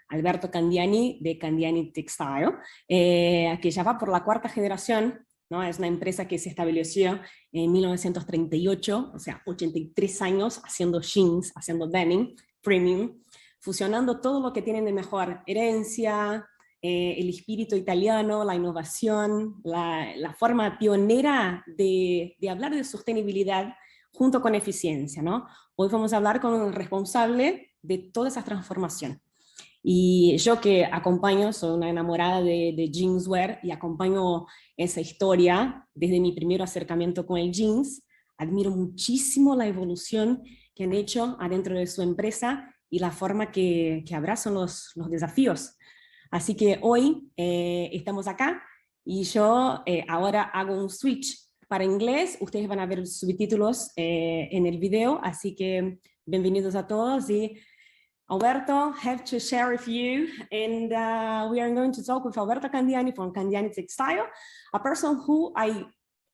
Alberto Candiani de Candiani Textile, que ya va por la cuarta generación, ¿no? Es una empresa que se estableció en 1938, o sea, 83 años haciendo jeans, haciendo denim, premium, fusionando todo lo que tienen de mejor, herencia, el espíritu italiano, la innovación, la forma pionera de hablar de sostenibilidad junto con eficiencia, ¿no? Hoy vamos a hablar con el responsable de toda esa transformación. Y yo que acompaño, soy una enamorada de jeanswear y acompaño esa historia desde mi primer acercamiento con el jeans, admiro muchísimo la evolución que han hecho adentro de su empresa y la forma que abrazan los desafíos. Así que hoy estamos acá y yo ahora hago un switch para inglés. Ustedes van a ver subtítulos en el video, así que bienvenidos a todos. Y Alberto, have to share with you, and we are going to talk with Alberto Candiani from Candiani Textile, a person who I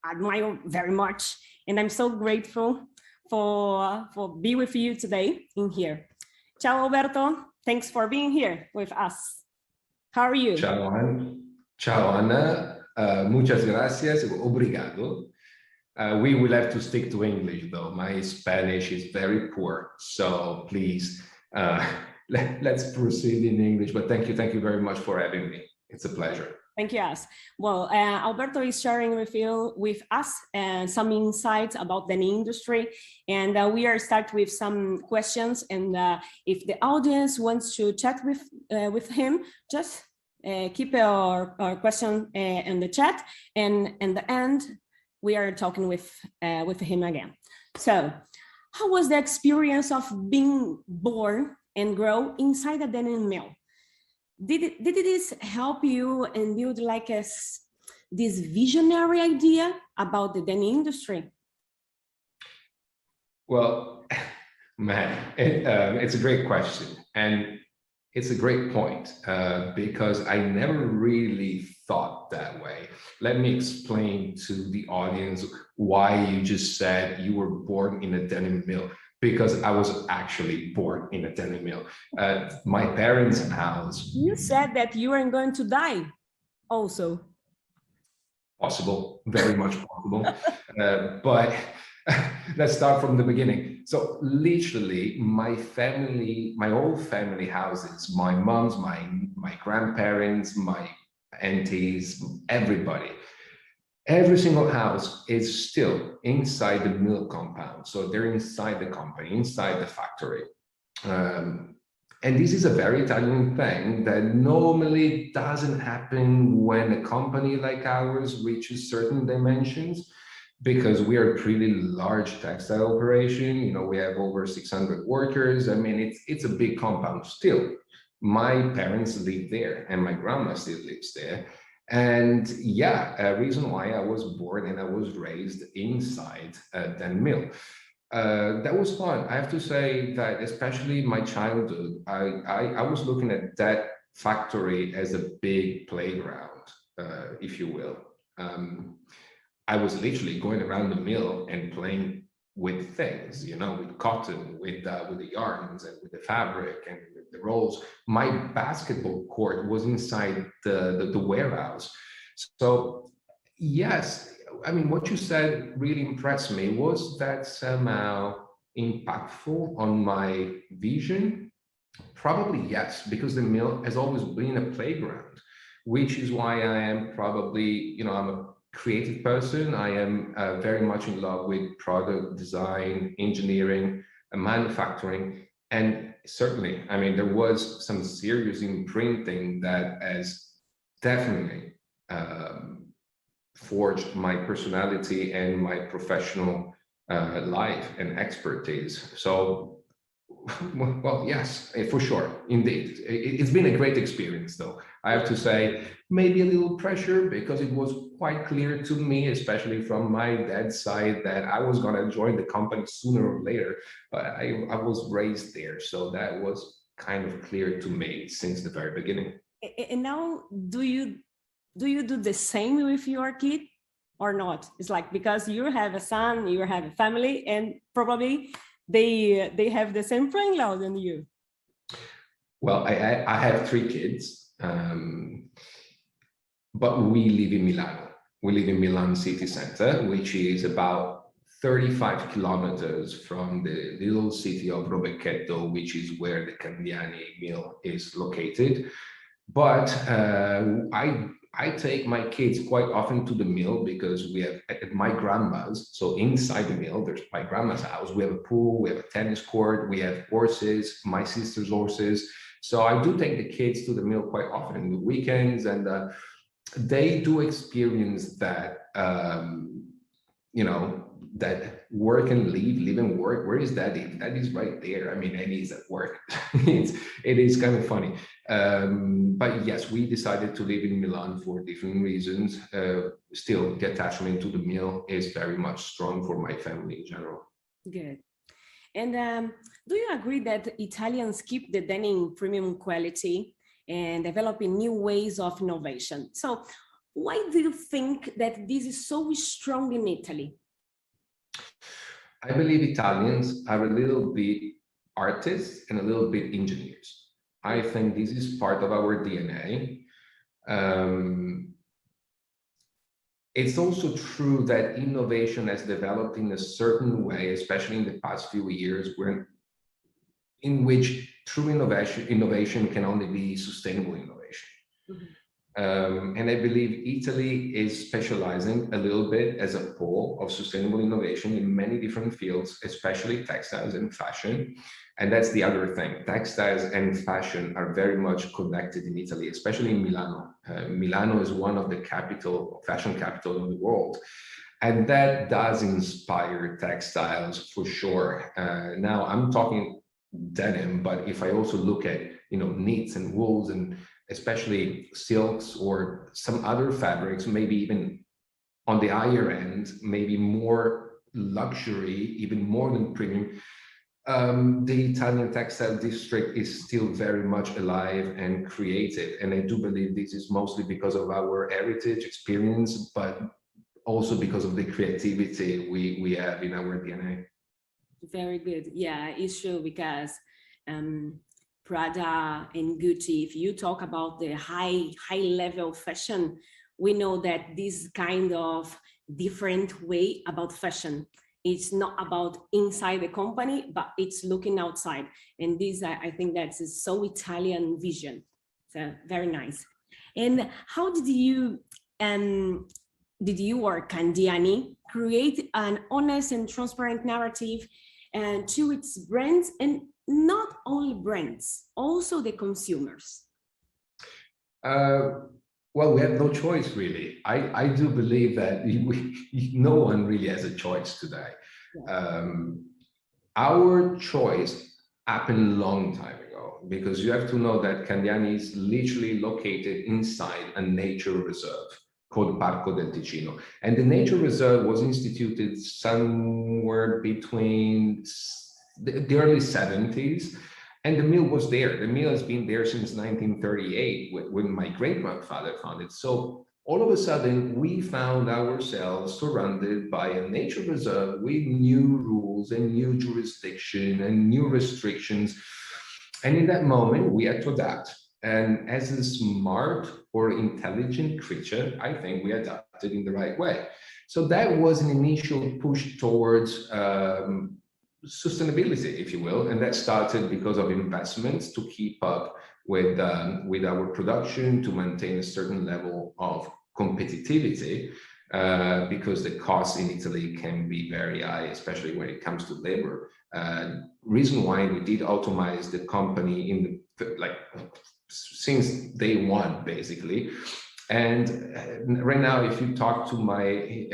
admire very much, and I'm so grateful for being with you today in here. Ciao, Alberto. Thanks for being here with us. How are you? Ciao, Anna. Ciao, Anna. Muchas gracias. Obrigado. We will have to stick to English, though. My Spanish is very poor, so please. Let's proceed in English, but thank you very much for having me. It's a pleasure. Thank you, As. Well, Alberto is sharing with us some insights about the industry, and we are start with some questions. And if the audience wants to chat with him, just keep our question in the chat, and in the end, we are talking with him again. So, how was the experience of being born and grow inside a denim mill? Did this help you and build like this visionary idea about the denim industry? Well, man, it's a great question. And it's a great point because I never really thought that way. Let me explain to the audience why you just said you were born in a denim mill, because I was actually born in a denim mill. My parents' house. You said that you weren't going to die also. Possible, very much possible. But let's start from the beginning. So literally my whole family houses, my mom's, my grandparents, my aunties, everybody, every single house is still inside the mill compound. So they're inside the company, inside the factory. And this is a very Italian thing that normally doesn't happen when a company like ours reaches certain dimensions, because we are a pretty large textile operation. You know, we have over 600 workers. I mean, it's a big compound still. My parents live there and my grandma still lives there. And yeah, a reason why I was born and I was raised inside that mill. That was fun. I have to say that, especially my childhood, I was looking at that factory as a big playground, if you will. I was literally going around the mill and playing with things, you know, with cotton, with the yarns and with the fabric and with the rolls. My basketball court was inside the warehouse. So yes, I mean, what you said really impressed me. Was that somehow impactful on my vision? Probably yes, because the mill has always been a playground, which is why I am probably, you know, I'm a creative person. I am very much in love with product design, engineering, and manufacturing. And certainly, I mean, there was some serious imprinting that has definitely forged my personality and my professional life and expertise. So, well, yes, for sure, indeed. It's been a great experience, though. I have to say, maybe a little pressure, because it was quite clear to me, especially from my dad's side, that I was going to join the company sooner or later. I was raised there, so that was kind of clear to me since the very beginning. And now, do you do the same with your kid or not? It's like, because you have a son, you have a family, and probably they have the same playing ground than you. Well, I have 3 kids, but we live in Milano. We live in Milan city center, which is about 35 kilometers from the little city of Rovecchetto, which is where the Candiani mill is located. But I take my kids quite often to the mill because we have at my grandma's, so inside the mill, there's my grandma's house. We have a pool, we have a tennis court, we have horses, my sister's horses. So I do take the kids to the mill quite often in the weekends, and they do experience that, you know, that work and live and work. Where is Daddy? Daddy is right there. I mean, and he's at work. It is kind of funny. But yes, we decided to live in Milan for different reasons. Still, the attachment to the mill is very much strong for my family in general. Good. And do you agree that Italians keep the denim premium quality and developing new ways of innovation? So why do you think that this is so strong in Italy? I believe Italians are a little bit artists and a little bit engineers. I think this is part of our DNA. It's also true that innovation has developed in a certain way, especially in the past few years, in which true innovation can only be sustainable innovation. Mm-hmm. And I believe Italy is specializing a little bit as a pole of sustainable innovation in many different fields, especially textiles and fashion. And that's the other thing. Textiles and fashion are very much connected in Italy, especially in Milano. Milano is one of the fashion capital of the world. And that does inspire textiles for sure. Now I'm talking denim, but if I also look at, you know, knits and wools and especially silks or some other fabrics, maybe even on the higher end, maybe more luxury, even more than premium, the Italian textile district is still very much alive and creative. And I do believe this is mostly because of our heritage experience, but also because of the creativity we have in our DNA. Very good. Yeah, it's true, because Prada and Gucci, if you talk about the high level fashion, we know that this kind of different way about fashion, it's not about inside the company, but it's looking outside. And this, I think that's so Italian vision. So very nice. And how did you or Candiani create an honest and transparent narrative to its brands, and not only brands, also the consumers? Well, we have no choice, really. I do believe that no one really has a choice today. Yeah. Our choice happened a long time ago, because you have to know that Candiani is literally located inside a nature reserve called Parco del Ticino. And the nature reserve was instituted somewhere between the early 70s. And the mill was there. The mill has been there since 1938 when my great-grandfather founded it. So all of a sudden, we found ourselves surrounded by a nature reserve with new rules and new jurisdiction and new restrictions. And in that moment, we had to adapt. And as a smart or intelligent creature, I think we adapted in the right way. So that was an initial push towards sustainability, if you will, and that started because of investments to keep up with our production, to maintain a certain level of competitivity, because the costs in Italy can be very high, especially when it comes to labor. Reason why we did automate the company in the since day one, basically. And right now, if you talk to my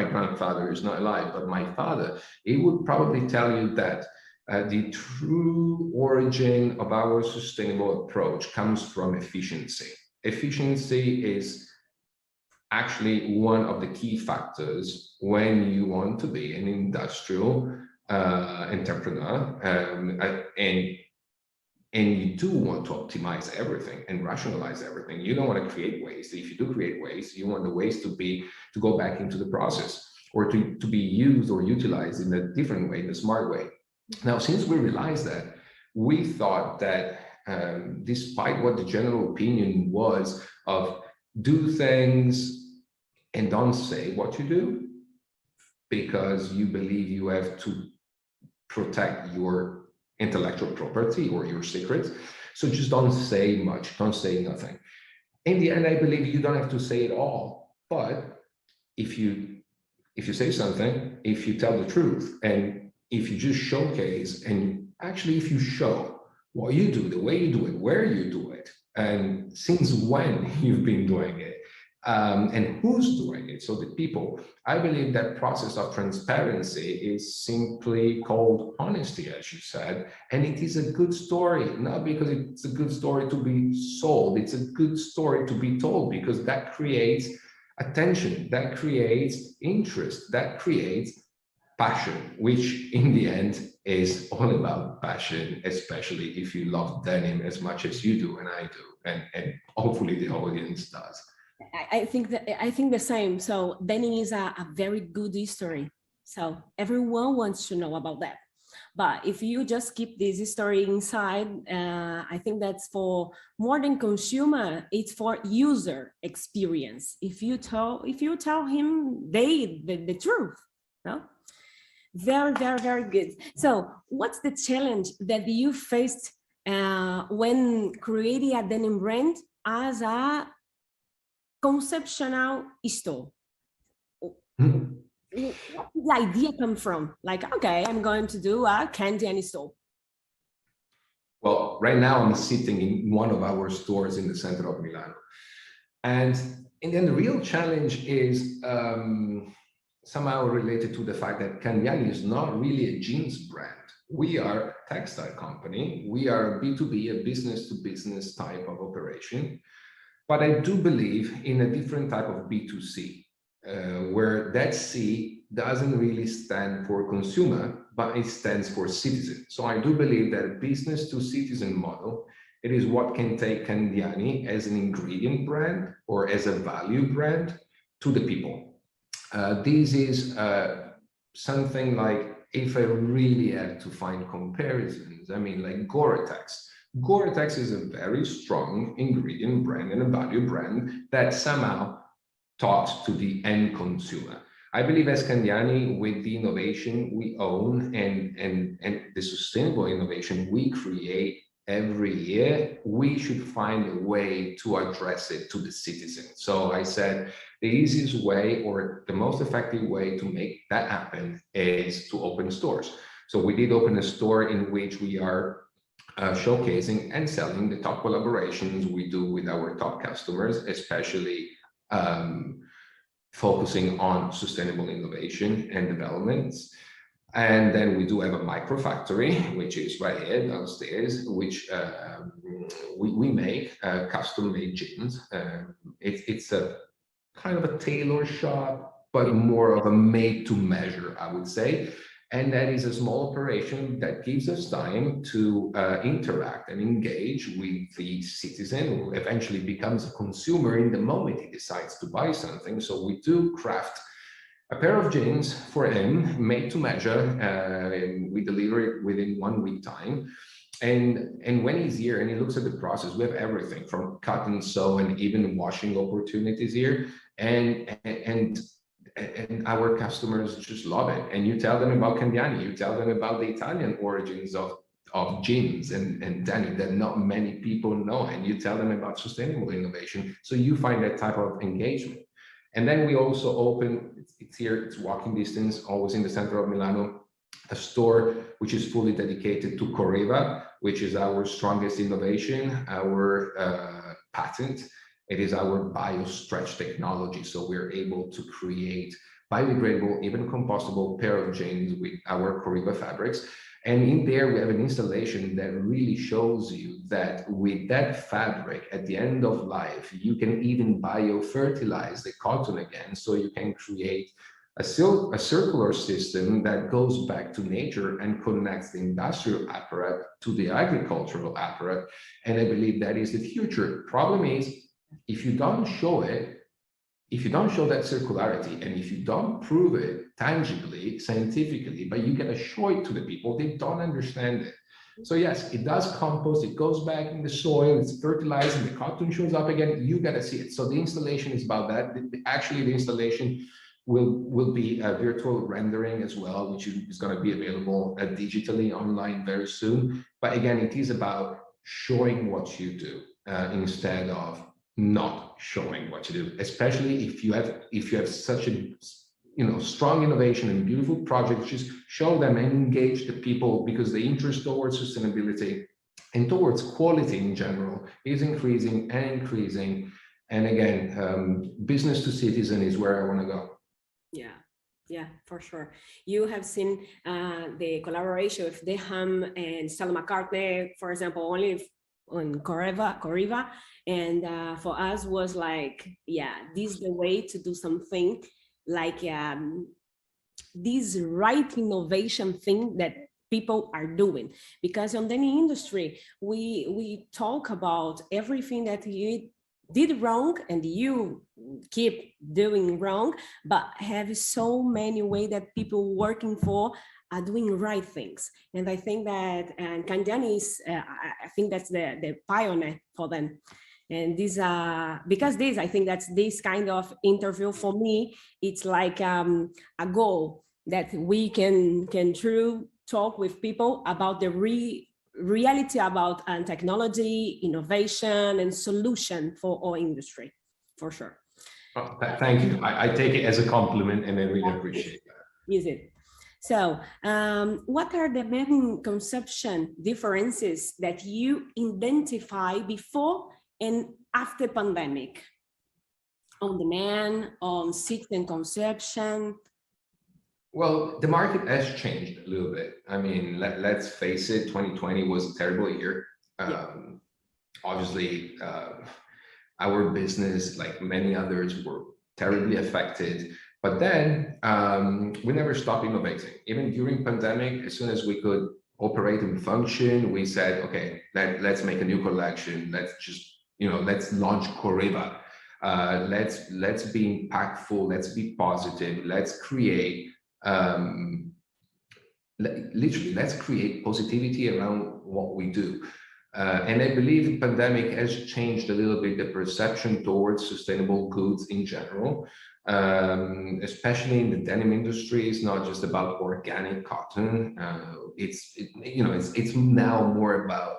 grandfather is not alive, but my father, he would probably tell you that the true origin of our sustainable approach comes from efficiency. Efficiency is actually one of the key factors when you want to be an industrial entrepreneur, and you do want to optimize everything and rationalize everything. You don't want to create waste. If you do create waste, you want the waste to go back into the process, or to be used or utilized in a different way, in a smart way. Now, since we realized that, we thought that despite what the general opinion was of do things and don't say what you do, because you believe you have to protect your intellectual property or your secrets. So just don't say much, don't say nothing. In the end, I believe you don't have to say it all, but if you say something, if you tell the truth, and if you just showcase, and actually if you show what you do, the way you do it, where you do it, and since when you've been doing it, and who's doing it, so the people, I believe that process of transparency is simply called honesty, as you said, and it is a good story, not because it's a good story to be sold, it's a good story to be told, because that creates attention, that creates interest, that creates passion, which in the end is all about passion, especially if you love denim as much as you do and I do, and hopefully the audience does. I think the same. So denim is a very good history. So everyone wants to know about that. But if you just keep this story inside, I think that's for more than consumer, it's for user experience. If you tell him the truth, no? Very, very, very good. So what's the challenge that you faced when creating a denim brand as a conceptual store? Where did the idea come from? Like, okay, I'm going to do a Candiani store. Well, right now I'm sitting in one of our stores in the center of Milano. And then the real challenge is somehow related to the fact that Candiani is not really a jeans brand. We are a textile company. We are a B2B, a business-to-business type of operation. But I do believe in a different type of B2C, where that C doesn't really stand for consumer, but it stands for citizen. So I do believe that a business-to-citizen model, it is what can take Candiani as an ingredient brand or as a value brand to the people. This is something like, if I really had to find comparisons, I mean, like Gore-Tex. Gore-Tex is a very strong ingredient brand and a value brand that somehow talks to the end consumer. I believe as Candiani, with the innovation we own and the sustainable innovation we create every year, we should find a way to address it to the citizen. So I said, the easiest way or the most effective way to make that happen is to open stores. So we did open a store in which we are showcasing and selling the top collaborations we do with our top customers, especially focusing on sustainable innovation and developments. And then we do have a micro factory, which is right here downstairs, which we make custom-made jeans. It's a kind of a tailor shop, but more of a made-to-measure, I would say. And that is a small operation that gives us time to interact and engage with the citizen, who eventually becomes a consumer in the moment he decides to buy something. So we do craft a pair of jeans for him, made to measure. We deliver it within 1 week time. And when he's here and he looks at the process, we have everything from cut and sew and even washing opportunities here. And our customers just love it. And you tell them about Candiani, you tell them about the Italian origins of jeans and denim that not many people know, and you tell them about sustainable innovation. So you find that type of engagement. And then we also open, it's here, it's walking distance, always in the center of Milano, a store which is fully dedicated to Coreva, which is our strongest innovation, our patent. It is our bio-stretch technology. So we're able to create biodegradable, even compostable pair of jeans with our Coreva fabrics. And in there, we have an installation that really shows you that with that fabric, at the end of life, you can even biofertilize the cotton again. So you can create a circular system that goes back to nature and connects the industrial apparatus to the agricultural apparatus. And I believe that is the future. Problem is, if you don't show it, if you don't show that circularity, and if you don't prove it tangibly, scientifically, but you gotta show it to the people, they don't understand it. So yes, it does compost, it goes back in the soil, it's fertilized, and the cotton shows up again. You got to see it. So the installation is about that. Actually, the installation will be a virtual rendering as well, which is going to be available digitally online very soon. But again, it is about showing what you do instead of not showing what you do, especially if you have such a strong innovation and beautiful projects. Just show them and engage the people, because the interest towards sustainability and towards quality in general is increasing and increasing. And again, business to citizen is where I want to go. Yeah, for sure. You have seen the collaboration with denim and Stella McCartney, for example, only on Corriva, and for us was like, yeah, this is the way to do something like this right innovation thing that people are doing. Because on any industry, we talk about everything that you did wrong and you keep doing wrong, but have so many ways that people working for are doing right things. And I think that Candiani is, I think that's the pioneer for them. And this, because this, I think that's this kind of interview for me, it's like a goal that we can true talk with people about the reality about technology, innovation, and solution for our industry, for sure. Oh, thank you. I take it as a compliment, and I really appreciate that. Is it? So, what are the main conception differences that you identify before and after pandemic? On demand, on system conception? Well, the market has changed a little bit. I mean, let's face it, 2020 was a terrible year. Obviously, our business, like many others, were terribly affected. But then we never stopped innovating. Even during pandemic, as soon as we could operate and function, we said, okay, let's make a new collection. Let's just, let's launch Corriva. Let's be impactful. Let's be positive. Let's create. Literally, let's create positivity around what we do. And I believe the pandemic has changed a little bit the perception towards sustainable goods in general, especially in the denim industry. It's not just about organic cotton. It's now more about,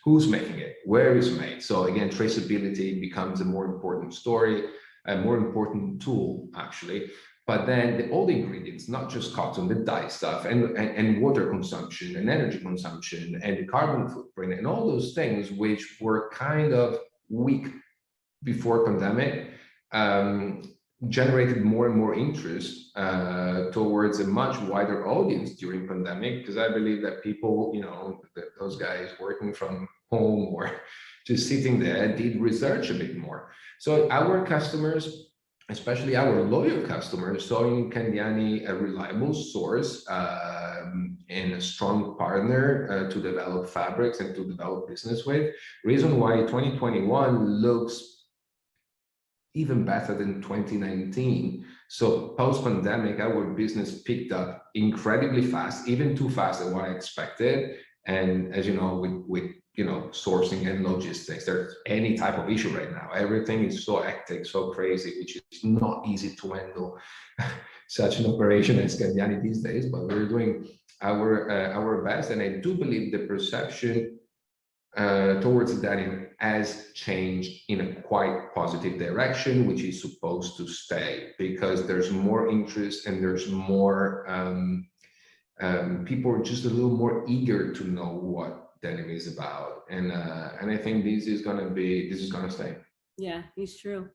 who's making it, where it's made. So again, traceability becomes a more important story, a more important tool, actually. But then all the ingredients, not just cotton, the dye stuff, and water consumption, and energy consumption, and the carbon footprint, and all those things which were kind of weak before pandemic, generated more and more interest towards a much wider audience during pandemic, because I believe that people, those guys working from home or just sitting there, did research a bit more. So our customers, especially our loyal customers, saw in Candiani a reliable source and a strong partner to develop fabrics and to develop business with. Reason why 2021 looks even better than 2019. So post-pandemic, our business picked up incredibly fast, even too fast than what I expected. And as you know, with sourcing and logistics, there's any type of issue right now. Everything is so hectic, so crazy, which is not easy to handle such an operation as Candiani these days, but we're doing our best. And I do believe the perception towards denim has changed in a quite positive direction, which is supposed to stay, because there's more interest and there's more people are just a little more eager to know what denim is about, and I think this is gonna stay. Yeah, it's true.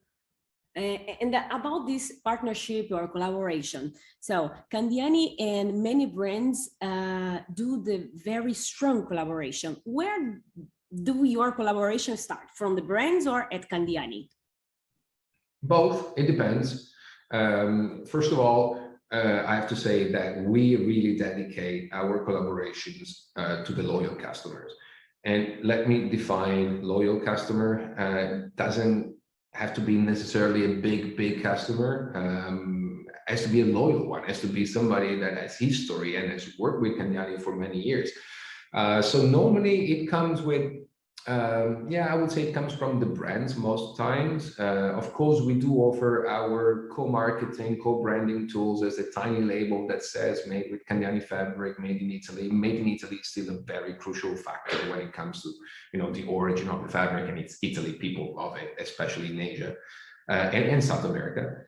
And about this partnership or collaboration, so Candiani and many brands do the very strong collaboration. Where do your collaboration start? From the brands or at Candiani? Both. It depends. First of all, I have to say that we really dedicate our collaborations to the loyal customers. And let me define loyal customer. Doesn't have to be necessarily a big customer. has to be a loyal one, has to be somebody that has history and has worked with Candiani for many years. So normally it comes with, I would say it comes from the brands most times. Of course, we do offer our co-marketing, co-branding tools as a tiny label that says made with Candiani fabric, made in Italy. Made in Italy is still a very crucial factor when it comes to, the origin of the fabric, and it's Italy. People love it, especially in Asia and South America.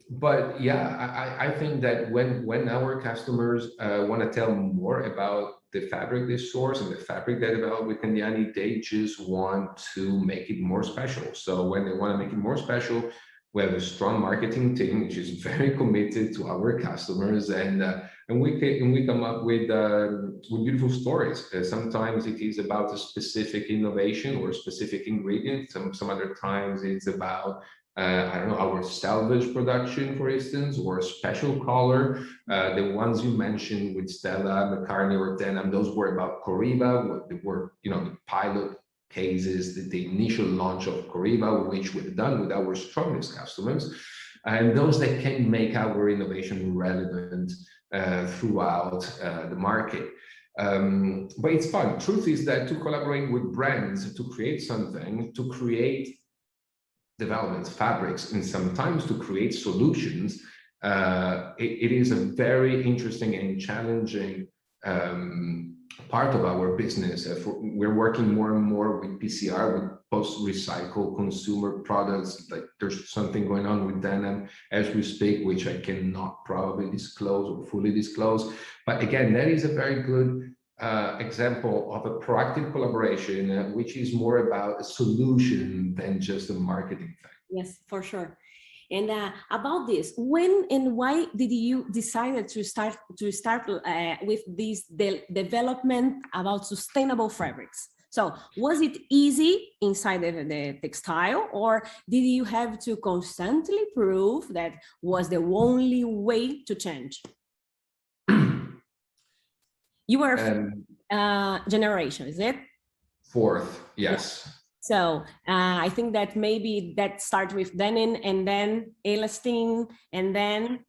But yeah, I think that when our customers want to tell more about the fabric they source and the fabric they develop with Candiani, they just want to make it more special. So when they want to make it more special, we have a strong marketing team which is very committed to our customers, and we come up with beautiful stories. Sometimes it is about a specific innovation or a specific ingredient. Some other times it's about our salvage production, for instance, or a special color. The ones you mentioned with Stella McCartney or Denim, those were about Koriba. They were, the pilot cases, the initial launch of Koriba, which we've done with our strongest customers, and those that can make our innovation relevant throughout the market. But it's fun. Truth is that to collaborate with brands, to create something, to create developments, fabrics, and sometimes to create solutions, it is a very interesting and challenging part of our business. We're working more and more with PCR, with post-recycle consumer products. Like there's something going on with Denim as we speak, which I cannot probably disclose or fully disclose. But again, that is a very good example of a proactive collaboration, which is more about a solution than just a marketing thing. Yes, for sure. And about this, when and why did you decide to start with this development about sustainable fabrics? So was it easy inside the textile, or did you have to constantly prove that was the only way to change? You were generation, is it? Fourth, yes. So I think that maybe that starts with denim, and then elastine, and then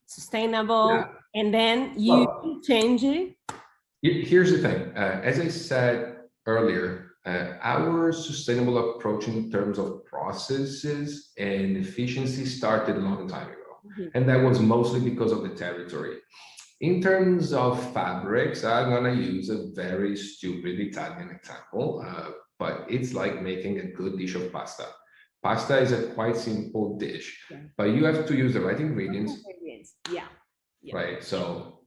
sustainable, and then you change it. Here's the thing. As I said earlier, our sustainable approach in terms of processes and efficiency started a long time ago. And that was mostly because of the territory. In terms of fabrics, I'm going to use a very stupid Italian example, but it's like making a good dish of pasta. Pasta is a quite simple dish, but you have to use the right ingredients. Right. So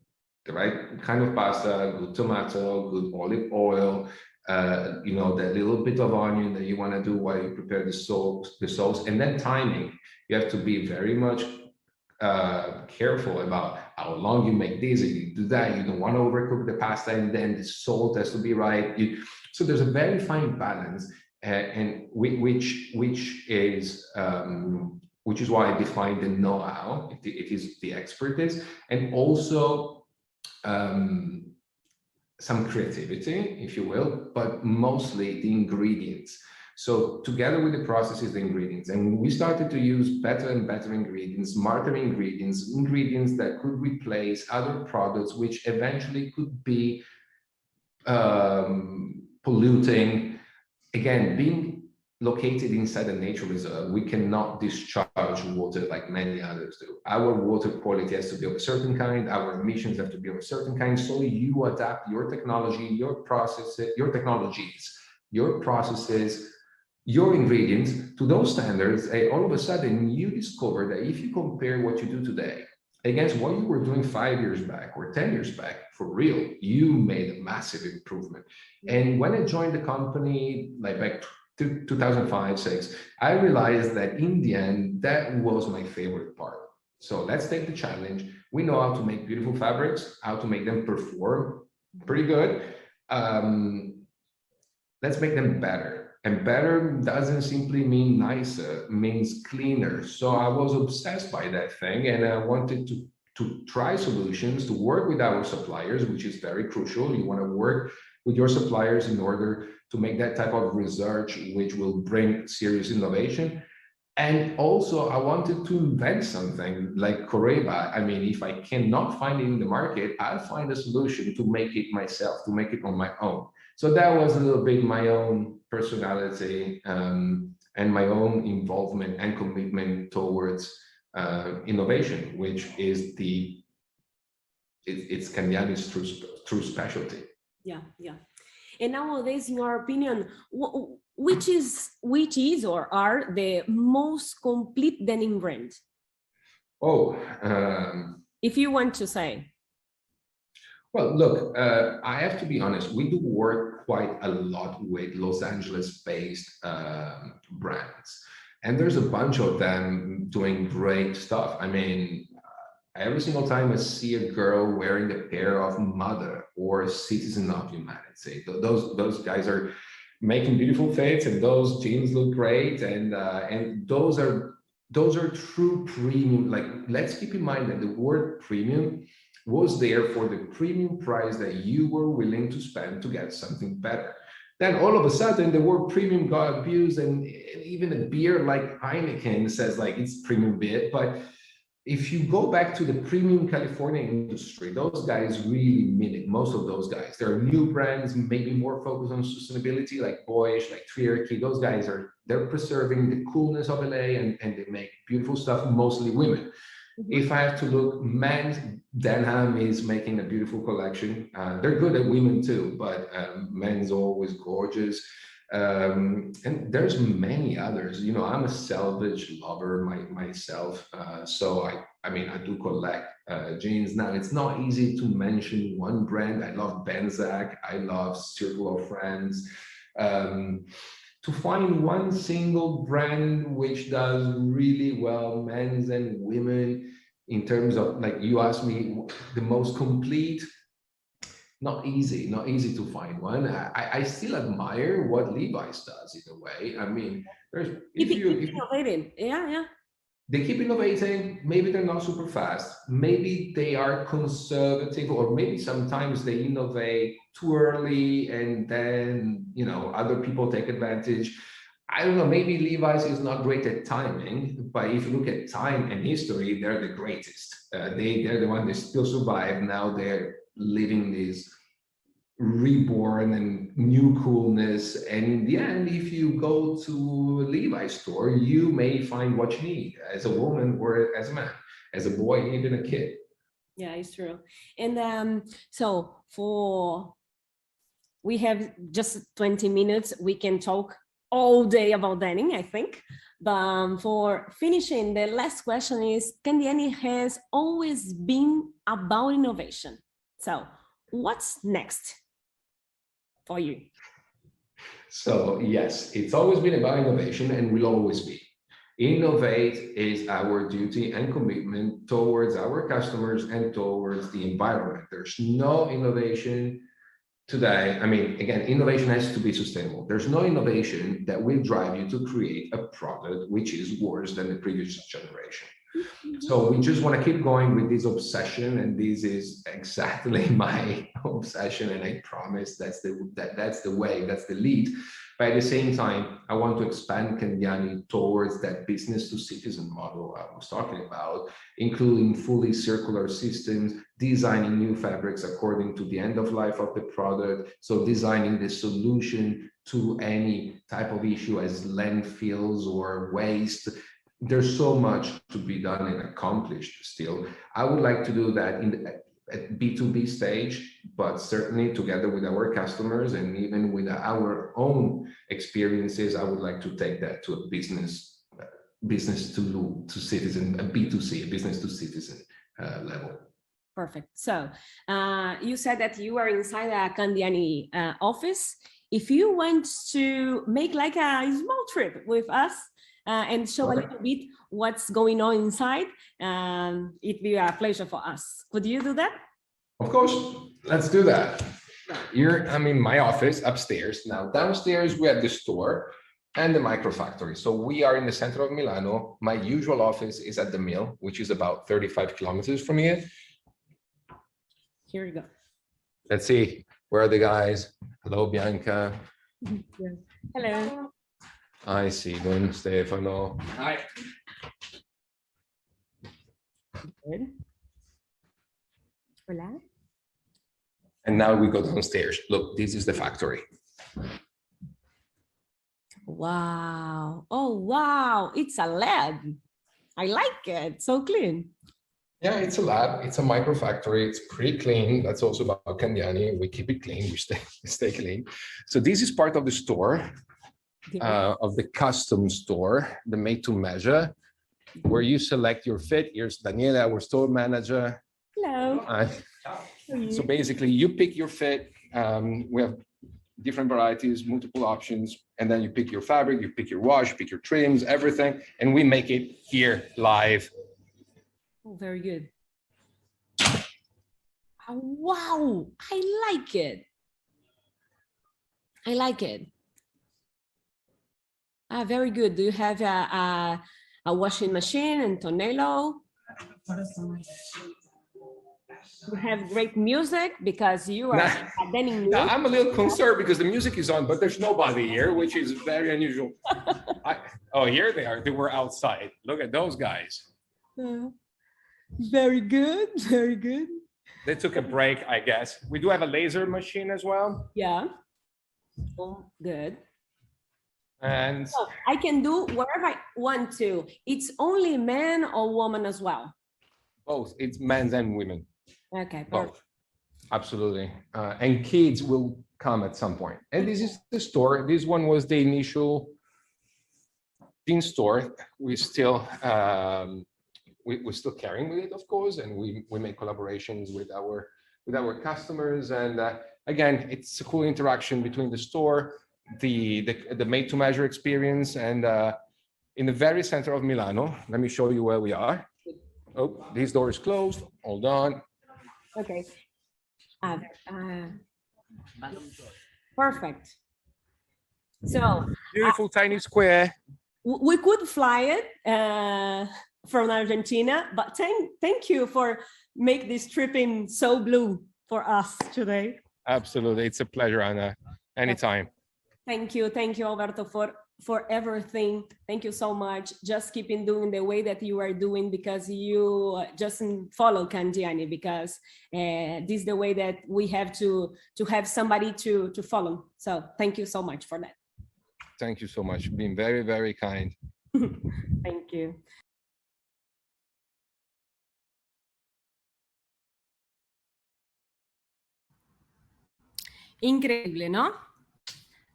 the right kind of pasta, good tomato, good olive oil, that little bit of onion that you want to do while you prepare the sauce, and then timing. You have to be very much careful about how long you make this, and you do that. You don't want to overcook the pasta, and then the salt has to be right. So there's a very fine balance, and which is why I define the know-how. It is the expertise, and also some creativity, if you will, but mostly the ingredients. So together with the processes, the ingredients, and we started to use better and better ingredients, smarter ingredients, ingredients that could replace other products, which eventually could be polluting. Again, being located inside a nature reserve, we cannot discharge water like many others do. Our water quality has to be of a certain kind, our emissions have to be of a certain kind, so you adapt your technology, your processes, your technologies, your processes, your ingredients to those standards, and all of a sudden you discover that if you compare what you do today against what you were doing 5 years back or 10 years back, for real, you made a massive improvement. And when I joined the company, like back to 2005-6, I realized that in the end, that was my favorite part. So let's take the challenge. We know how to make beautiful fabrics, how to make them perform pretty good. Let's make them better. And better doesn't simply mean nicer, it means cleaner. So I was obsessed by that thing, and I wanted to try solutions, to work with our suppliers, which is very crucial. You want to work with your suppliers in order to make that type of research, which will bring serious innovation. And also, I wanted to invent something like Coreba. I mean, if I cannot find it in the market, I'll find a solution to make it myself, to make it on my own. So that was a little bit my own personality and my own involvement and commitment towards innovation, which is it's Candiani's true specialty. Yeah, yeah. And nowadays, in your opinion, which is or are the most complete denim brand? Oh, if you want to say. Well, look, I have to be honest, we do work quite a lot with Los Angeles-based brands. And there's a bunch of them doing great stuff. I mean, every single time I see a girl wearing a pair of Mother or Citizen of Humanity, those guys are making beautiful fits, and those jeans look great, and those are true premium. Like, let's keep in mind that the word premium was there for the premium price that you were willing to spend to get something better. Then all of a sudden the word premium got abused, and even a beer like Heineken says like it's premium beer. But if you go back to the premium California industry, those guys really mean it. Most of those guys, there are new brands, maybe more focused on sustainability, like Boyish, like Triarchy. Those guys they're preserving the coolness of LA, and they make beautiful stuff, mostly women. If I have to look, men's, Denham is making a beautiful collection. They're good at women too, but men's always gorgeous. And there's many others. You know, I'm a salvage lover myself. So I mean, I do collect jeans. Now, it's not easy to mention one brand. I love Benzac. I love Circle of Friends. To find one single brand which does really well, men's and women, in terms of, like, you asked me, the most complete, not easy to find one. I still admire what Levi's does in a way. I mean, there's innovating. Yeah. They keep innovating. Maybe they're not super fast. Maybe they are conservative, or maybe sometimes they innovate too early and then, you know, other people take advantage. I don't know, maybe Levi's is not great at timing, but if you look at time and history, they're the greatest. They're the one that still survive. Now they're living this reborn and new coolness. And in the end, if you go to a Levi's store, you may find what you need as a woman or as a man, as a boy, even a kid. Yeah, it's true. And so we have just 20 minutes. We can talk all day about denim, I think. But for finishing, the last question is, Candiani has always been about innovation. So what's next for you? So yes, it's always been about innovation and will always be. Innovate is our duty and commitment towards our customers and towards the environment. There's no innovation today. I mean, again, innovation has to be sustainable. There's no innovation that will drive you to create a product which is worse than the previous generation. So we just want to keep going with this obsession, and this is exactly my obsession, and I promise that's the way, that's the lead. But at the same time, I want to expand Candiani towards that business to citizen model I was talking about, including fully circular systems, designing new fabrics according to the end of life of the product. So designing the solution to any type of issue as landfills or waste. There's so much to be done and accomplished still. I would like to do that at B2B stage, but certainly together with our customers and even with our own experiences, I would like to take that to a business to citizen, a B2C, a business to citizen level. Perfect. So you said that you are inside a Candiani office. If you want to make like a small trip with us, and show a little bit what's going on inside, it'd be a pleasure for us. Could you do that? Of course, let's do that. Here, I'm in my office upstairs. Now, downstairs, we have the store and the microfactory. So we are in the center of Milano. My usual office is at the mill, which is about 35 kilometers from here. Here we go. Let's see, where are the guys? Hello, Bianca. Hello. I see, Don Stefano. Hi. Good. Hola. And now we go downstairs. Look, this is the factory. Wow. Oh, wow. It's a lab. I like it. So clean. Yeah, it's a lab. It's a micro factory. It's pretty clean. That's also about Candiani. We keep it clean. We stay clean. So this is part of the store, of the custom store, the made to measure, where you select your fit. Here's Daniela, our store manager. Hello. So basically, you pick your fit. We have different varieties, multiple options, and then you pick your fabric, you pick your wash, pick your trims, everything, and we make it here live. Oh, very good. Oh, wow, I like it. I like it. Very good. Do you have a washing machine and Tonello? You have great music because you are a denim. I'm a little concerned because the music is on, but there's nobody here, which is very unusual. Oh, here they are. They were outside. Look at those guys. Very good. Very good. They took a break, I guess. We do have a laser machine as well. Yeah. Oh, good. And so I can do whatever I want to. It's only men or women as well? Both. It's men and women. Okay. Both. Absolutely. And kids will come at some point. And this is the store. This one was the initial jean store. We still we're still carrying with it, of course, and we make collaborations with our customers. And again, it's a cool interaction between the store, the made-to-measure experience, and in the very center of Milano. Let me show you where we are. Oh, this door is closed. Hold on. Okay. Perfect. So beautiful tiny square. We could fly it from Argentina, but thank you for make this tripping so blue for us today. Absolutely, it's a pleasure, Anna. Anytime. Thank you, Alberto, for everything. Thank you so much. Just keeping doing the way that you are doing, because you just follow Candiani, because this is the way that we have to have somebody to follow. So thank you so much for that. Thank you so much. You've been very, very kind. Thank you. Increíble, ¿no?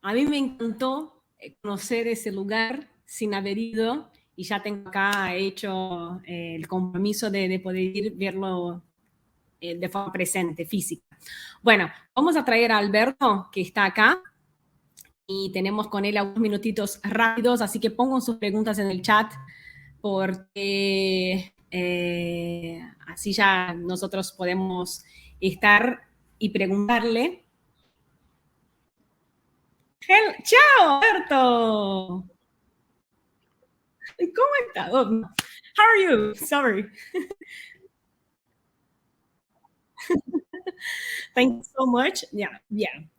A mí me encantó conocer ese lugar sin haber ido, y ya tengo acá hecho el compromiso de poder ir verlo de forma presente, física. Bueno, vamos a traer a Alberto, que está acá, y tenemos con él algunos minutitos rápidos, así que pongan sus preguntas en el chat, porque así ya nosotros podemos estar y preguntarle. ¡Chao, Alberto! ¿Cómo estás? Oh, how are you? Sorry. Thank you so much. Yeah,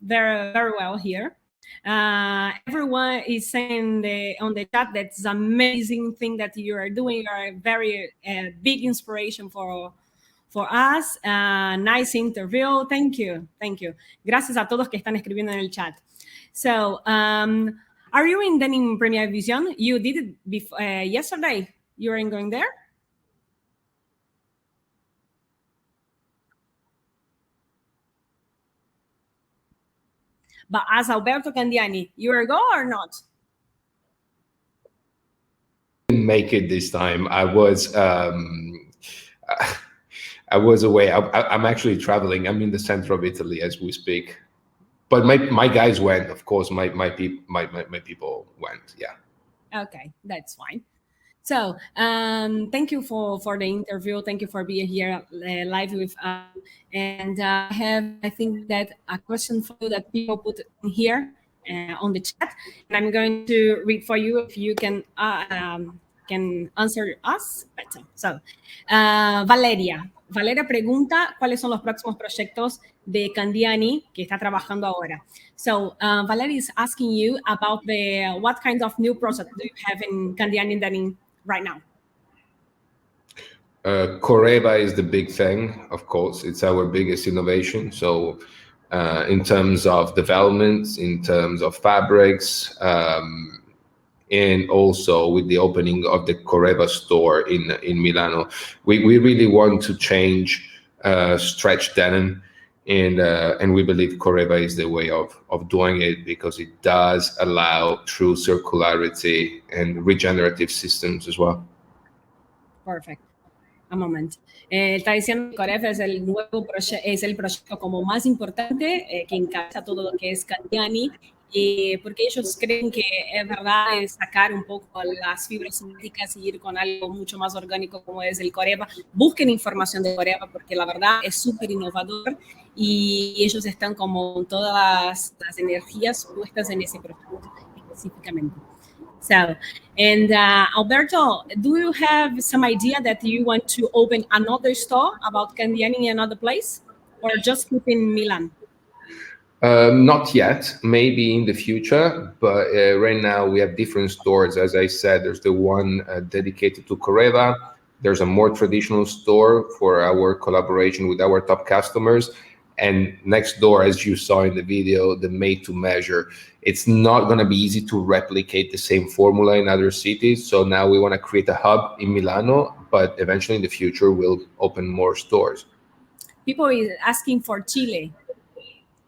very, very well here. Everyone is saying on the chat that's an amazing thing that you are doing. You are a very big inspiration for us. Nice interview. Thank you. Gracias a todos que están escribiendo en el chat. So, are you in Denim Premier Vision? You did it before, yesterday. You are going there? But as Alberto Candiani, you are go or not? Didn't make it this time. I was away. I'm actually traveling. I'm in the center of Italy as we speak. But my guys went, of course. My people went. Yeah. Okay, that's fine. So thank you for the interview. Thank you for being here live with us. And I have, I think, that a question for you that people put in here on the chat, and I'm going to read for you if you can answer us better. So Valeria, Valeria pregunta cuáles son los próximos proyectos de Candiani que está trabajando ahora. So Valeria is asking you about what kind of new project do you have in Candiani Denim right now? Coreva is the big thing, of course. It's our biggest innovation. So in terms of development, in terms of fabrics, and also with the opening of the Coreva store in Milano, we really want to change stretch denim, and we believe Coreva is the way of doing it, because it does allow true circularity and regenerative systems as well. Perfect. A moment. Está diciendo que Coreva es el nuevo es el proyecto como más importante que encabeza todo lo que es Candiani, porque ellos creen que es verdad sacar un poco las fibras sintéticas y ir con algo mucho más orgánico como es el Coreva. Busquen información de Coreva porque la verdad es súper innovador y ellos están como todas las energías puestas en ese proyecto específicamente. So, and Alberto, do you have some idea that you want to open another store about Candiani in another place, or just keep in Milan? Not yet, maybe in the future, but right now we have different stores. As I said, there's the one dedicated to Coreva. There's a more traditional store for our collaboration with our top customers. And next door, as you saw in the video, the made to measure. It's not going to be easy to replicate the same formula in other cities. So now we want to create a hub in Milano, but eventually in the future, we'll open more stores. People are asking for Chile.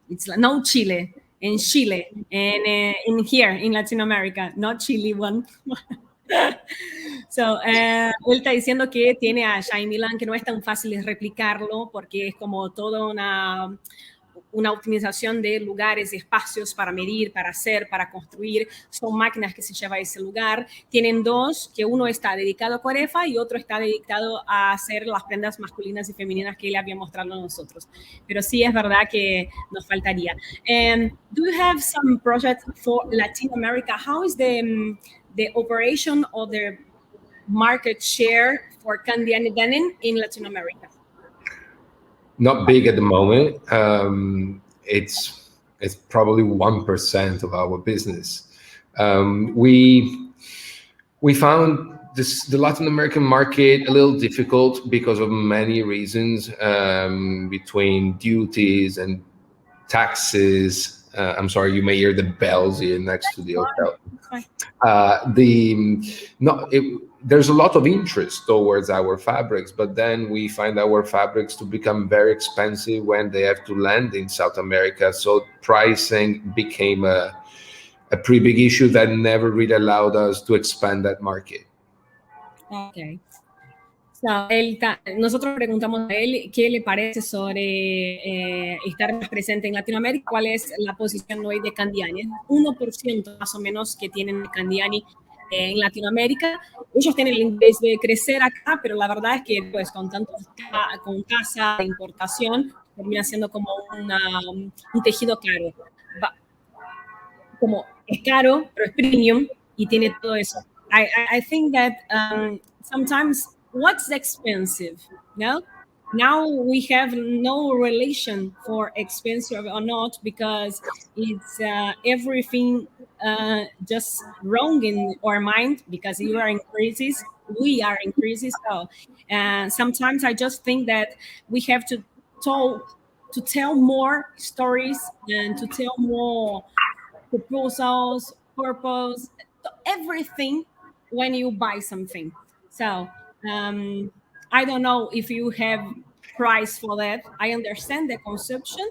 It's like, no Chile, in Chile, and in here, in Latin America, not Chile one. So, él está diciendo que tiene allá en Milán que no es tan fácil replicarlo porque es como toda una optimización de lugares, espacios para medir, para hacer, para construir. Son máquinas que se llevan a ese lugar. Tienen dos, que uno está dedicado a Coreva y otro está dedicado a hacer las prendas masculinas y femeninas que él había mostrado a nosotros. Pero sí es verdad que nos faltaría. Do you have some projects for Latin America? How is the operation or the market share for Candiani denim in Latin America? Not big at the moment. It's probably 1% of our business. We found the Latin American market a little difficult because of many reasons, between duties and taxes. I'm sorry, you may hear the bells here next to the hotel. There's a lot of interest towards our fabrics, but then we find our fabrics to become very expensive when they have to land in South America. So pricing became a pretty big issue that never really allowed us to expand that market. Okay. So, nosotros preguntamos a él qué le parece sobre estar más presente en Latinoamérica, cuál es la posición hoy de Candiani. 1% más o menos que tienen Candiani en Latinoamérica. Ellos tienen el interés de crecer acá, pero la verdad es que pues con tasa de importación termina siendo como un tejido caro. Como es caro, pero es premium y tiene todo eso. I think that sometimes what's expensive, no? Now we have no relation for expensive or not because it's everything just wrong in our mind because you are in crisis, we are in crisis. So sometimes I just think that we have to tell more stories and to tell more proposals, purpose, everything when you buy something. So I don't know if you have price for that. I understand the consumption.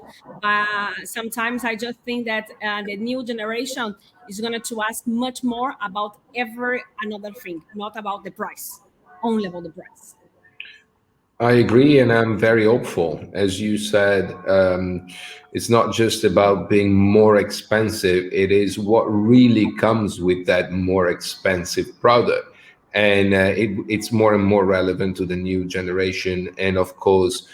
Sometimes I just think that the new generation is going to ask much more about another thing, not about the price, only about the price. I agree, and I'm very hopeful. As you said, it's not just about being more expensive, it is what really comes with that more expensive product. And it's more and more relevant to the new generation. And of course,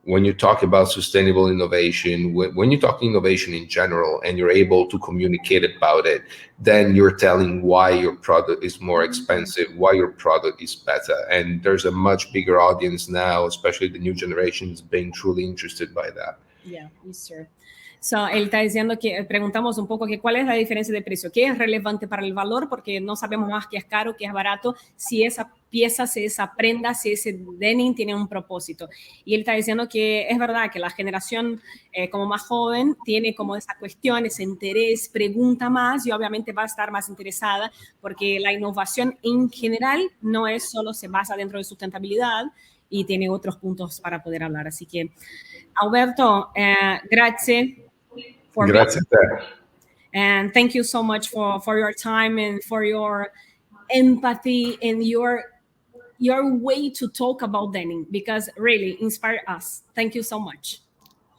when you talk about sustainable innovation, when you talk innovation in general and you're able to communicate about it, then you're telling why your product is more expensive, why your product is better. And there's a much bigger audience now, especially the new generations, being truly interested by that. Yeah, it's true. So, él está diciendo que preguntamos un poco que cuál es la diferencia de precio, qué es relevante para el valor, porque no sabemos más qué es caro, qué es barato, si esa pieza, si esa prenda, si ese denim tiene un propósito. Y él está diciendo que es verdad que la generación como más joven tiene como esa cuestión, ese interés, pregunta más y obviamente va a estar más interesada porque la innovación en general no es solo se basa dentro de sustentabilidad y tiene otros puntos para poder hablar. Así que, Alberto, grazie. Grazie a te. And thank you so much for your time and for your empathy and your way to talk about denim, because really inspired us. Thank you so much.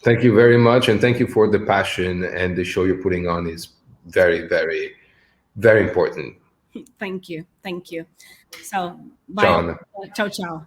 Thank you very much, and thank you for the passion, and the show you're putting on is very, very, very important. Thank you. So, bye. Ciao, ciao.